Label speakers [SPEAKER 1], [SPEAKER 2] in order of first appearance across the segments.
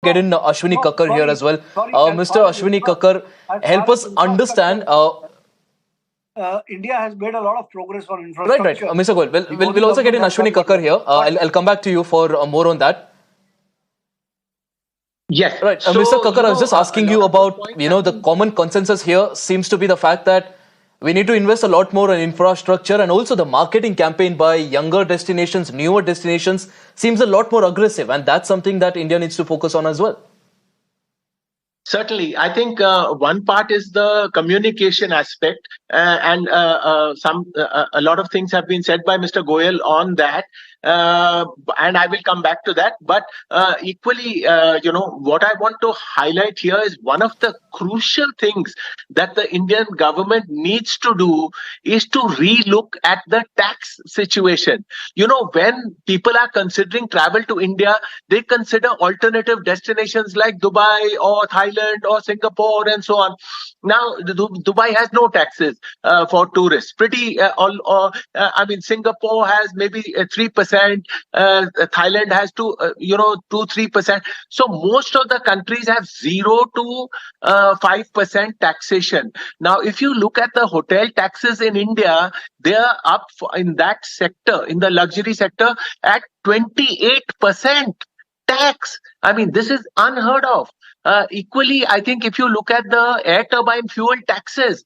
[SPEAKER 1] get in Ashwini Kakkar here as well. Mr. Ashwini Kakkar, help us understand.
[SPEAKER 2] India has made a lot of progress on
[SPEAKER 1] Right.
[SPEAKER 2] infrastructure.
[SPEAKER 1] Mr. Goel, we'll also get in Ashwini Kakkar here. I'll come back to you for more on that.
[SPEAKER 3] Yes.
[SPEAKER 1] Right. Mr. Kakkar, I was just asking you about, the common consensus here seems to be the fact that we need to invest a lot more in infrastructure, and also the marketing campaign by younger destinations, newer destinations seems a lot more aggressive, and that's something that India needs to focus on as well.
[SPEAKER 3] Certainly, I think one part is the communication aspect, and a lot of things have been said by Mr. Goel on that, and I will come back to that. But equally, what I want to highlight here is one of the crucial things that the Indian government needs to do is to relook at the tax situation. When people are considering travel to India, they consider alternative destinations like Dubai or Thailand or Singapore and so on. Now, Dubai has no taxes for tourists. Singapore has maybe 3%. Thailand has 2-3%. So most of the countries have 0 to 5% taxation. Now, if you look at the hotel taxes in India, they are up in that sector, in the luxury sector, at 28% tax. This is unheard of. Equally, I think if you look at the air turbine fuel taxes,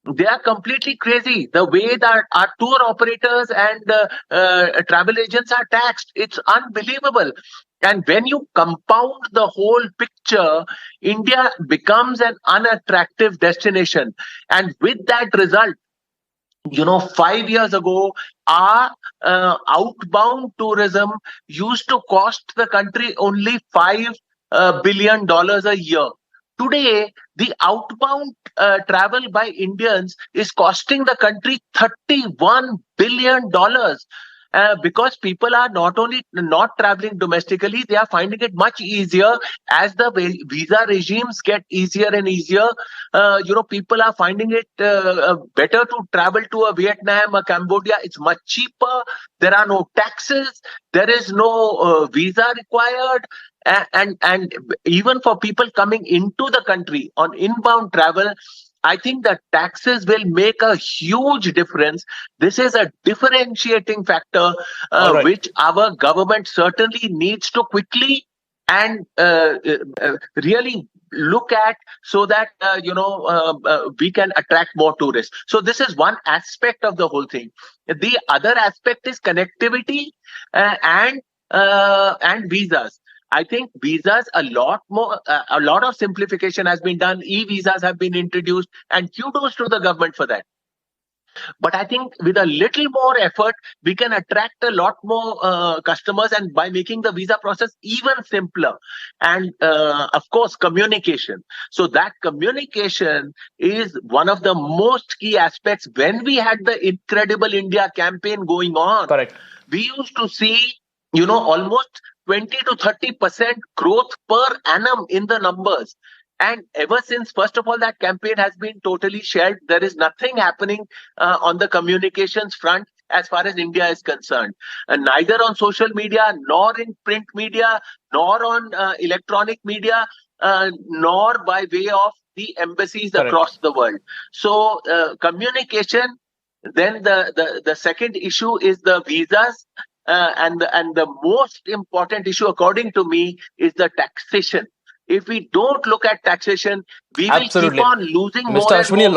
[SPEAKER 3] they are completely crazy. The way that our tour operators and travel agents are taxed, it's unbelievable. And when you compound the whole picture, India becomes an unattractive destination. And with that result, 5 years ago, our outbound tourism used to cost the country only $5 billion a year. Today, the outbound travel by Indians is costing the country $31 billion. Because people are not only not traveling domestically, they are finding it much easier as the visa regimes get easier and easier. People are finding it better to travel to a Vietnam, a Cambodia. It's much cheaper. There are no taxes. There is no visa required. And even for people coming into the country on inbound travel, I think that taxes will make a huge difference. This is a differentiating factor which our government certainly needs to quickly and really look at so that we can attract more tourists. So this is one aspect of the whole thing. The other aspect is connectivity and visas. I think visas, a lot of simplification has been done. E-visas have been introduced, and kudos to the government for that. But I think with a little more effort, we can attract a lot more customers, and by making the visa process even simpler. And of course, communication. So that communication is one of the most key aspects. When we had the Incredible India campaign going on,
[SPEAKER 1] correct,
[SPEAKER 3] we used to see, almost 20 to 30% growth per annum in the numbers. And ever since, first of all, that campaign has been totally shelved. There is nothing happening on the communications front as far as India is concerned. And neither on social media, nor in print media, nor on electronic media, nor by way of the embassies
[SPEAKER 1] correct,
[SPEAKER 3] across the world. So communication. Then the second issue is the visas. And the most important issue, according to me, is the taxation. If we don't look at taxation, we will keep on losing more and more money.